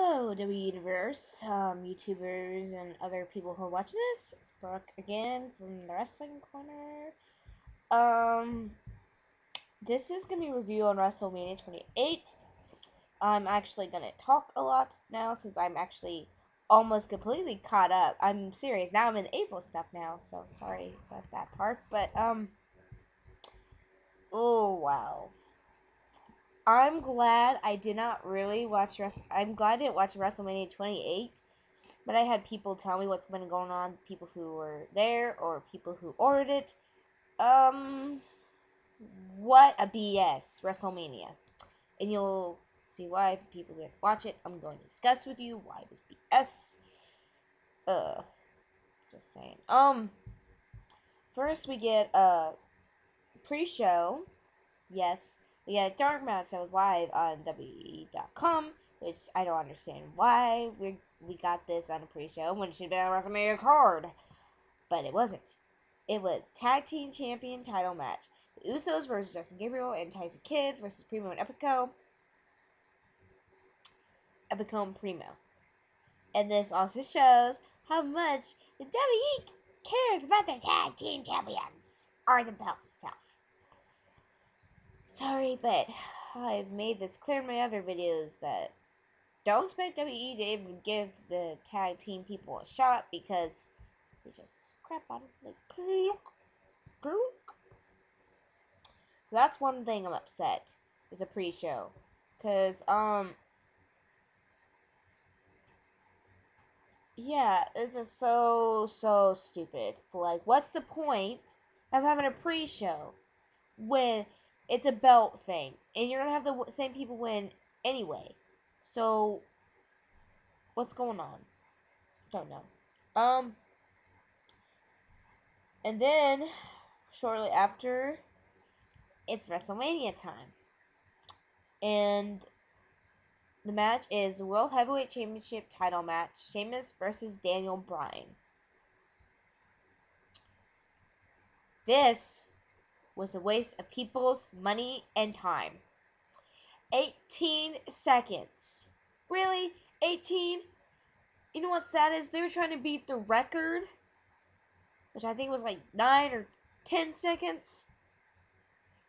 Hello, W Universe, YouTubers, and other people who are watching this. It's Brooke again from the Wrestling Corner. This is gonna be a review on WrestleMania 28. I'm actually gonna talk a lot now since I'm actually almost completely caught up. I'm serious. Now I'm in April stuff now, so sorry about that part. But oh wow. I'm glad I did not really watch I'm glad I didn't watch WrestleMania 28. But I had people tell me what's been going on, people who were there or people who ordered it. What a BS WrestleMania. And you'll see why people didn't watch it. I'm going to discuss with you why it was BS. Just saying. First we get a pre-show. Yes, we had a dark match that was live on WWE.com, which I don't understand why we got this on a pre-show when it should have been on a WrestleMania card. But it wasn't. It was Tag Team Champion title match. The Usos versus Justin Gabriel and Tyson Kidd versus Primo and Epico. Epico and Primo. And this also shows how much the WWE cares about their Tag Team Champions. Or the belt itself. Sorry, but I've made this clear in my other videos that don't expect WWE to even give the tag team people a shot because they just crap on them. Like, so that's one thing I'm upset is a pre-show. Cause, yeah, it's just so stupid. Like, what's the point of having a pre-show when it's a belt thing and you're gonna have the same people win anyway? So, what's going on? Don't know. And then shortly after, it's WrestleMania time, and the match is the World Heavyweight Championship title match: Sheamus versus Daniel Bryan. This was a waste of people's money and time. 18 seconds. Really? 18? You know what's sad is they were trying to beat the record, which I think was like 9 or 10 seconds.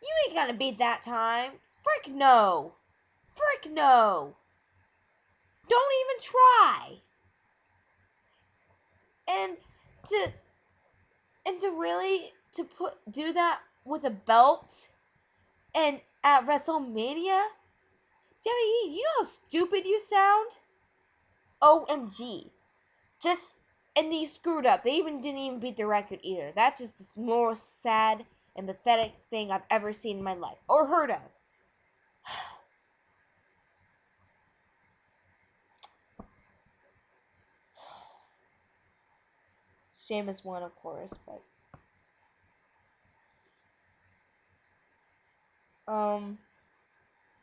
You ain't gonna beat that time. Frick no. Frick no. Don't even try. And to really do that with a belt and at WrestleMania, WWE, you know how stupid you sound? OMG. And they screwed up. They didn't even beat the record either. That's just the most sad and pathetic thing I've ever seen in my life. Or heard of. Sheamus won, of course, but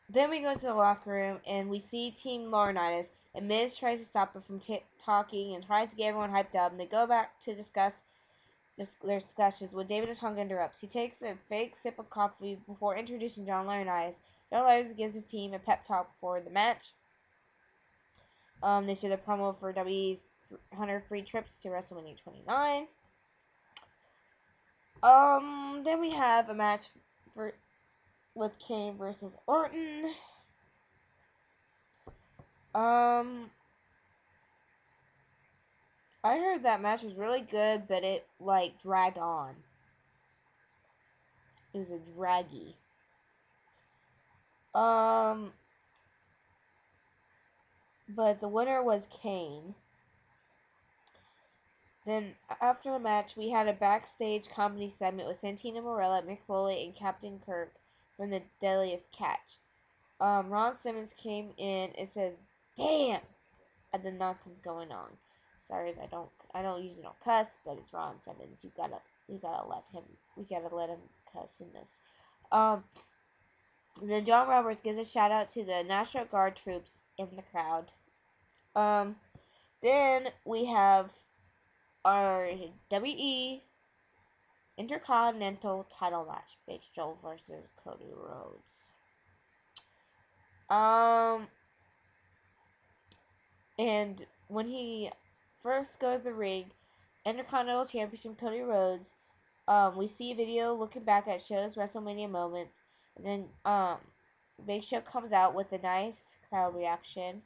then we go to the locker room and we see Team Laurinaitis, and Miz tries to stop her from talking and tries to get everyone hyped up, and they go back to discuss their discussions when David Otunga interrupts. He takes a fake sip of coffee before introducing John Laurinaitis. John Laurinaitis gives his team a pep talk before the match. They show the promo for WWE's 100 free trips to WrestleMania 29. Then we have a match with Kane versus Orton. I heard that match was really good, but it like dragged on. It was a draggy. But the winner was Kane. Then, after the match, we had a backstage comedy segment with Santino Marella, Mick Foley, and Captain Kirk from the Deadliest Catch. Ron Simmons came in and says, "Damn!" at the nonsense going on. Sorry if I don't usually don't cuss, but it's Ron Simmons. We gotta let him cuss in this. Then John Roberts gives a shout out to the National Guard troops in the crowd. Then we have our WE Intercontinental title match. Big Joe versus Cody Rhodes. And when he first goes to the ring, Intercontinental Championship Cody Rhodes, we see a video looking back at shows WrestleMania moments, and then Big Show comes out with a nice crowd reaction.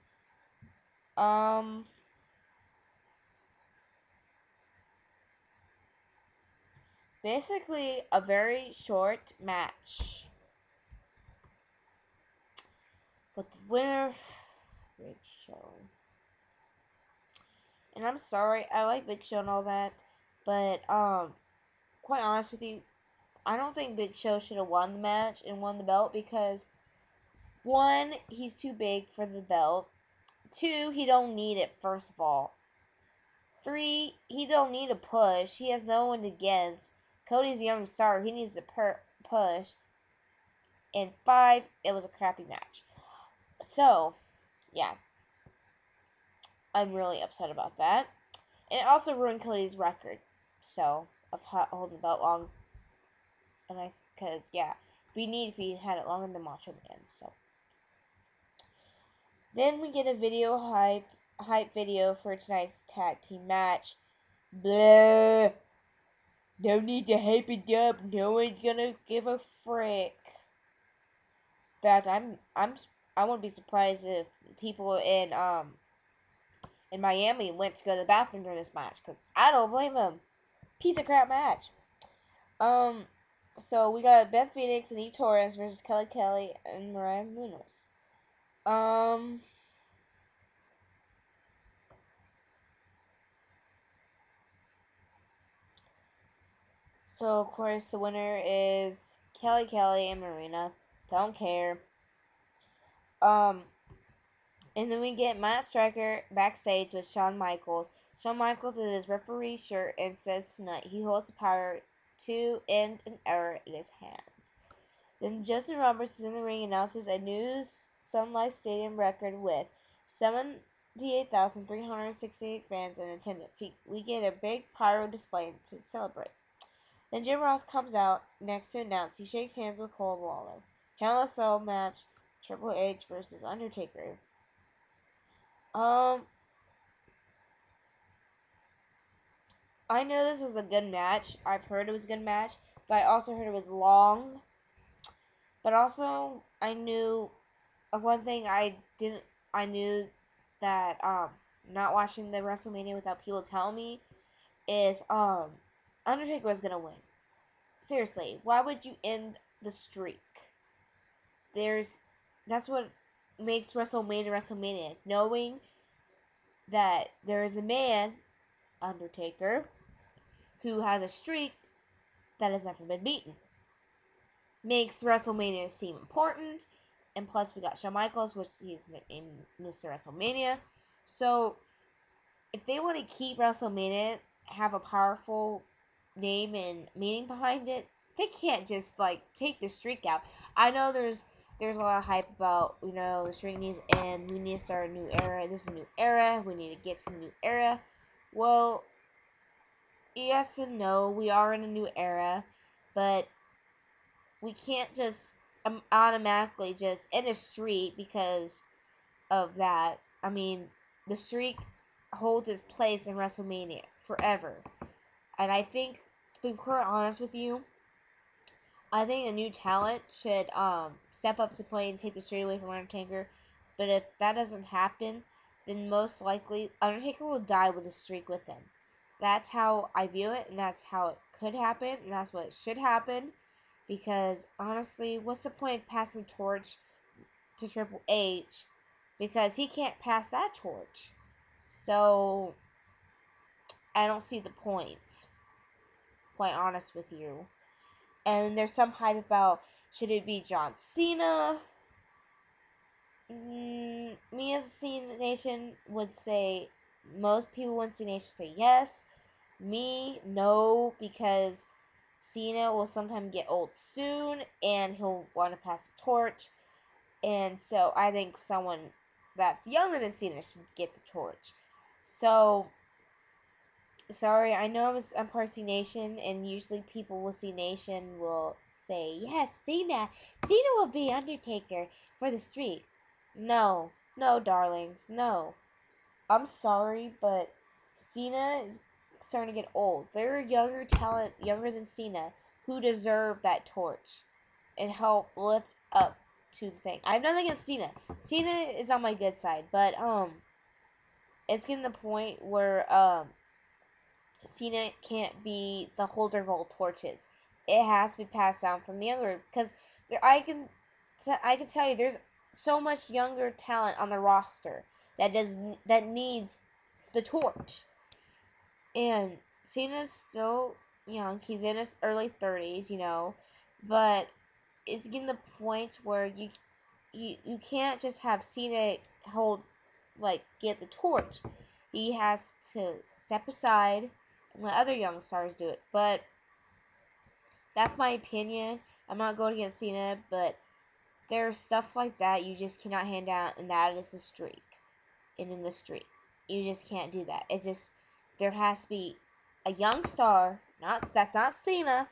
Basically a very short match. But the winner, Big Show. And I'm sorry, I like Big Show and all that, but quite honest with you, I don't think Big Show should have won the match and won the belt because 1, he's too big for the belt. 2, he don't need it, first of all. 3, he don't need a push. He has no one against. Cody's a young star. He needs the push. And 5, it was a crappy match. So, yeah. I'm really upset about that. And it also ruined Cody's record. So, of holding the belt long. And because, yeah, we need if he had it longer than Macho Man. So, then we get a video hype video for tonight's tag team match. Blah. No need to hype it up. No one's gonna give a frick. In fact, I wouldn't be surprised if people in Miami went to go to the bathroom during this match, because I don't blame them. Piece of crap match. So we got Beth Phoenix and Eve Torres versus Kelly and Mariah Munoz. So of course the winner is Kelly and Marina. Don't care. And then we get Matt Striker backstage with Shawn Michaels. Shawn Michaels in his referee shirt and says tonight he holds the power to end an era in his hands. Then Justin Roberts is in the ring and announces a new Sun Life Stadium record with 78,368 fans in attendance. We get a big pyro display to celebrate. Then Jim Ross comes out next to announce he shakes hands with Cole Lawler. Hell in a Cell match, Triple H versus Undertaker. I know this was a good match. I've heard it was a good match, but I also heard it was long. But also, I knew one thing I knew that not watching the WrestleMania without people telling me is Undertaker was gonna win. Seriously, why would you end the streak? That's what makes WrestleMania, knowing that there is a man, Undertaker, who has a streak that has never been beaten. Makes WrestleMania seem important, and plus we got Shawn Michaels, which he's in Mr. WrestleMania. So, if they want to keep WrestleMania, have a powerful name and meaning behind it, they can't just take the streak out. I know there's a lot of hype about, the streak needs to end, we need to start a new era, this is a new era, we need to get to the new era. Well, yes and no, we are in a new era, but we can't just automatically just end a streak because of that. I mean, the streak holds its place in WrestleMania forever. And I think, to be quite honest with you, I think a new talent should step up to the plate and take the streak away from Undertaker. But if that doesn't happen, then most likely Undertaker will die with a streak with him. That's how I view it, and that's how it could happen, and that's what should happen. Because honestly, what's the point of passing the torch to Triple H? Because he can't pass that torch. So I don't see the point. Quite honest with you. And there's some hype about, should it be John Cena? Me as a Cena Nation would say, most people in Cena Nation say yes. Me, no, because Cena will sometimes get old soon, and he'll want to pass the torch. And so I think someone that's younger than Cena should get the torch. So, sorry, I know I'm part of C Nation, and usually people with C Nation will say, yes, Cena will be Undertaker for the streak. No, darlings, no. I'm sorry, but Cena is starting to get old. There are younger talent, younger than Cena, who deserve that torch and help lift up to the thing. I have nothing against Cena. Cena is on my good side, but it's getting to the point where Cena can't be the holder of all torches. It has to be passed down from the younger, because I can tell you there's so much younger talent on the roster that needs the torch. And Cena's still young. He's in his early 30s, but it's getting the point where you can't just have Cena get the torch. He has to step aside and let other young stars do it. But that's my opinion. I'm not going against Cena, but there's stuff like that you just cannot hand out, and that is the streak. And in the streak, you just can't do that. There has to be a young star. That's not Cena.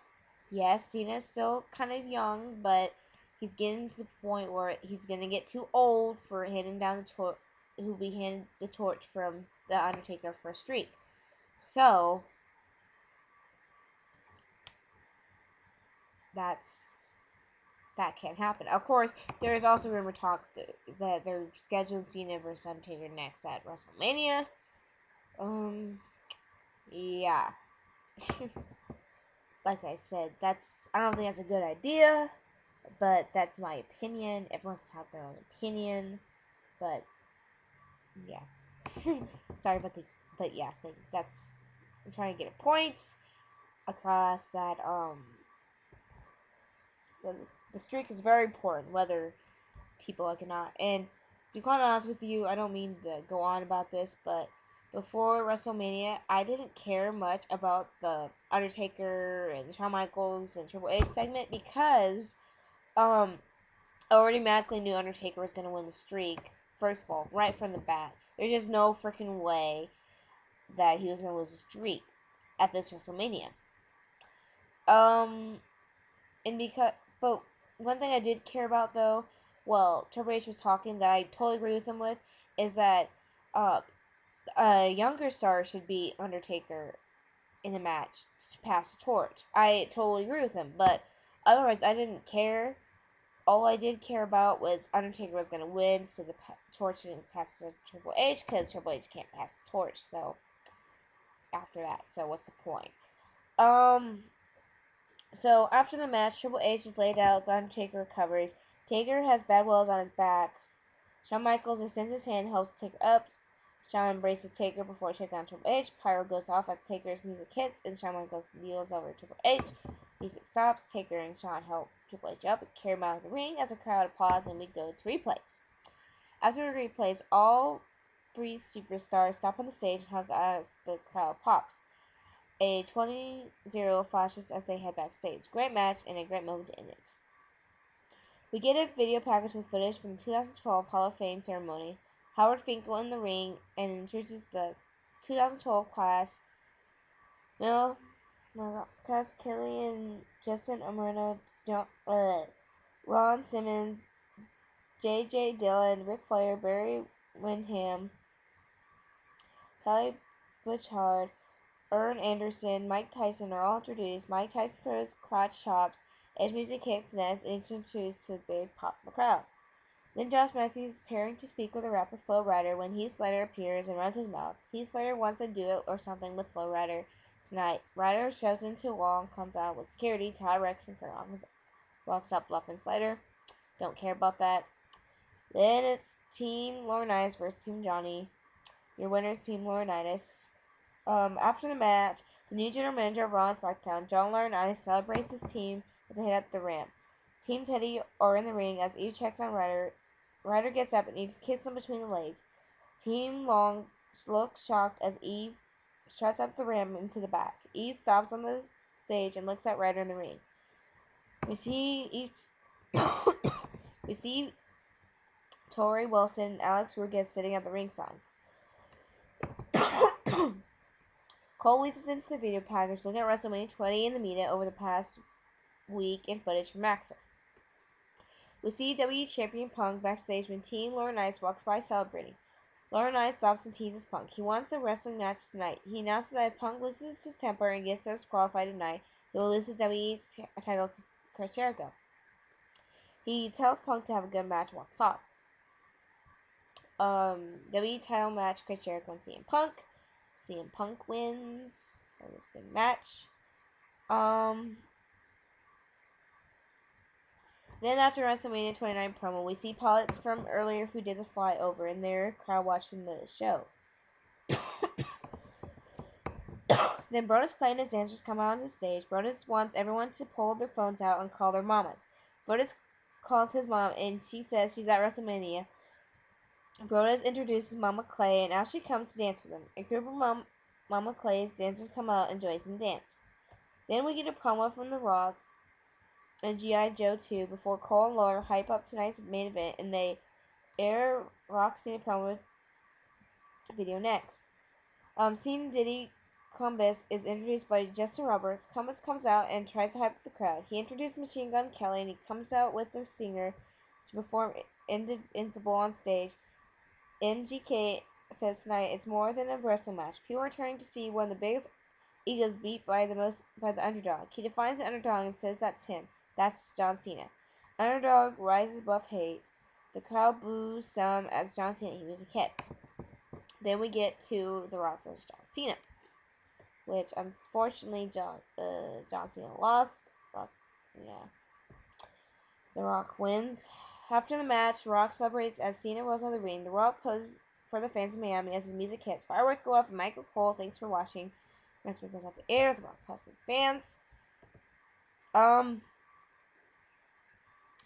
Yes, Cena is still kind of young, but he's getting to the point where he's gonna get too old for handing down the torch. Who'll be handed the torch from the Undertaker for a streak. So that can't happen. Of course, there is also rumor talk that they're scheduling Cena versus Undertaker next at WrestleMania. Yeah. Like I said, I don't think that's a good idea, but that's my opinion. Everyone's had their own opinion, but yeah. Sorry about but yeah, I'm trying to get a point across that the streak is very important, whether people like it or not. And to be quite honest with you, I don't mean to go on about this, but before WrestleMania, I didn't care much about the Undertaker and Shawn Michaels and Triple H segment because I already automatically knew Undertaker was going to win the streak, first of all, right from the bat. There's just no freaking way that he was going to lose the streak at this WrestleMania. But one thing I did care about, though, well, Triple H was talking that I totally agree with him with, is that a younger star should be Undertaker in the match to pass the torch. I totally agree with him, but otherwise I didn't care. All I did care about was Undertaker was going to win, so the torch didn't pass to Triple H, because Triple H can't pass the torch, so after that, so what's the point? So after the match, Triple H is laid out, the Undertaker recovers. Taker has bad wells on his back. Shawn Michaels extends his hand, helps Taker up. Shawn embraces Taker before taking on Triple H. Pyro goes off as Taker's music hits, and Shawn Michaels kneels over Triple H. Music stops. Taker and Shawn help Triple H up and carry him out of the ring as the crowd applauds, and we go to replays. After the replays, all three superstars stop on the stage and hug as the crowd pops. A 20-0 flashes as they head backstage. Great match and a great moment to end it. We get a video package with footage from the 2012 Hall of Fame ceremony. Howard Finkel in the ring and introduces the 2012 class. Marcus Killian, Justin Amorna, Ron Simmons, J.J. Dillon, Ric Flair, Barry Windham, Tully Blanchard, Arn Anderson, Mike Tyson are all introduced. Mike Tyson throws crotch chops. Edge music hits, and is introduced to a big pop from the crowd. Then Josh Matthews is preparing to speak with a rapper Flo Rida when Heath Slater appears and runs his mouth. Heath Slater wants a duet or something with Flo Rida tonight. Rida shoves in too long, comes out with security. Ty Rex and Kurt walks up bluffing Slater. Don't care about that. Then it's Team Laurinaitis versus Team Johnny. Your winner is Team Laurinaitis. After the match, the new general manager of Raw and SmackDown, John Laurinaitis, celebrates his team as they head up the ramp. Team Teddy are in the ring as Eve checks on Ryder. Ryder gets up and Eve kicks him between the legs. Team Long looks shocked as Eve struts up the ramp into the back. Eve stops on the stage and looks at Ryder in the ring. We see Tori Wilson and Alex Ruiz sitting at the ringside. Cole leads us into the video package, looking at WrestleMania 20 in the media over the past week and footage from Access. We see WWE Champion Punk backstage when Team Laurinaitis walks by celebrating. Laurinaitis stops and teases Punk. He wants a wrestling match tonight. He announces that if Punk loses his temper and gets disqualified tonight, he will lose the WWE title to Chris Jericho. He tells Punk to have a good match and walks off. WWE title match, Chris Jericho and CM Punk. CM Punk wins. That was a good match. Then after WrestleMania 29 promo, we see pilots from earlier who did the flyover and their crowd watching the show. Then Brodus Clay and his dancers come out on the stage. Brodus wants everyone to pull their phones out and call their mamas. Brodus calls his mom and she says she's at WrestleMania. Brodus introduces Mama Clay and now she comes to dance with him. A group of Mama Clay's dancers come out and joins them dance. Then we get a promo from The Rock and G.I. Joe 2 before Cole and Lawler hype up tonight's main event and they air Rock Cena promo video next. Cena Diddy Cumbus is introduced by Justin Roberts. Cumbus comes out and tries to hype the crowd. He introduced Machine Gun Kelly and he comes out with a singer to perform Invincible on stage. MGK says tonight it's more than a wrestling match. People are turning to see one of the biggest egos beat by the underdog. He defines the underdog and says that's him. That's John Cena. Underdog rises above hate. The crowd boos some as John Cena music hits. Then we get to The Rock vs. John Cena, which unfortunately John Cena lost. The Rock wins. After the match, Rock celebrates as Cena rolls on the ring. The Rock poses for the fans of Miami as his music hits. Fireworks go off and Michael Cole, thanks for watching. Wrestling goes off the air. The Rock poses the fans.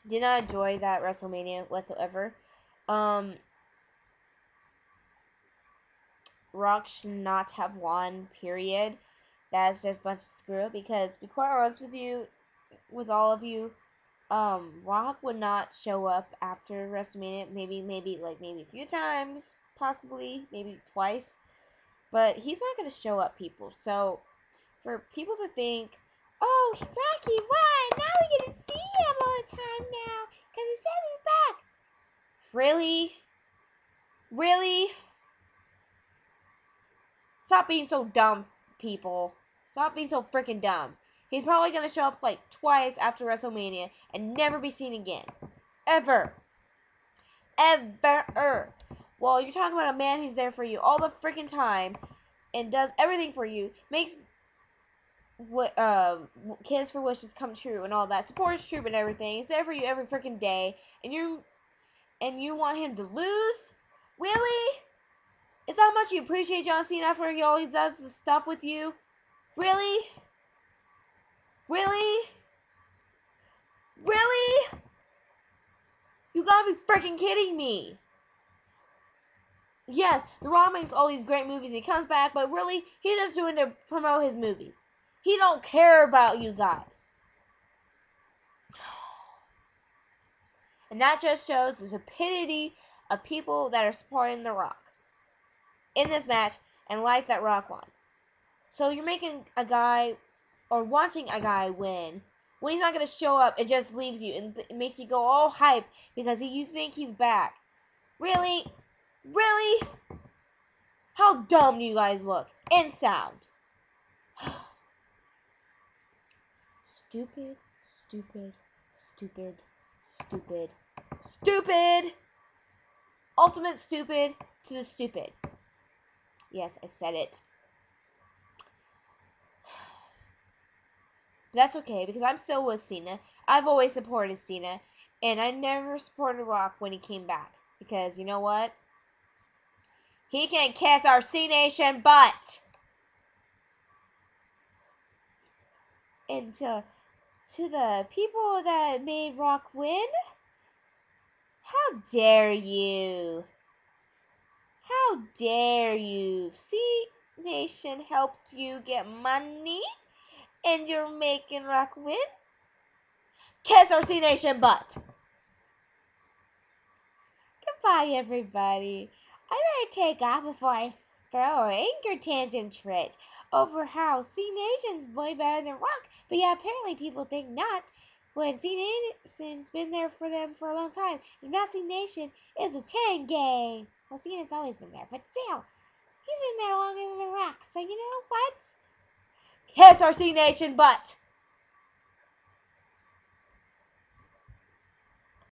Did not enjoy that WrestleMania whatsoever. Rock should not have won, period. That's just a bunch of screw up because, to be quite honest with all of you, Rock would not show up after WrestleMania, maybe a few times, possibly, maybe twice, but he's not going to show up, people. So, for people to think, oh, Rocky won, now we get to see him all the time now, because he says he's back. Really? Really? Stop being so dumb, people. Stop being so freaking dumb. He's probably going to show up like twice after WrestleMania and never be seen again. Ever. Ever. Well, you're talking about a man who's there for you all the freaking time and does everything for you, makes kids for wishes come true and all that, supports troop and everything. He's there for you every freaking day, and you want him to lose? Really? Is that how much you appreciate John Cena after he always does the stuff with you? Really? Really? Really? You gotta be freaking kidding me. Yes, The Rock makes all these great movies and he comes back, but really, he's just doing to promote his movies. He don't care about you guys. And that just shows the stupidity of people that are supporting The Rock in this match and like that Rock won. So you're making a guy or wanting a guy win when he's not going to show up. It just leaves you and it makes you go all hype because you think he's back. Really? Really? How dumb do you guys look and sound? Stupid, stupid, stupid, stupid, stupid. Ultimate stupid to the stupid. Yes, I said it. But that's okay, because I'm still with Cena. I've always supported Cena, and I never supported Rock when he came back. Because, you know what? He can kiss our C-Nation butt! And to the people that made Rock win, how dare you? How dare you? C-Nation helped you get money? And you're making Rock win? Kiss our C-Nation butt! Goodbye, everybody. I better take off before I throw an anger tantrum fit over how C-Nation's way better than Rock. But yeah, apparently people think not. When C-Nation's been there for them for a long time. And now C-Nation is a 10 game. Well, Cena's always been there, but still, he's been there longer than The Rock. So you know what? Kiss RC Nation butt.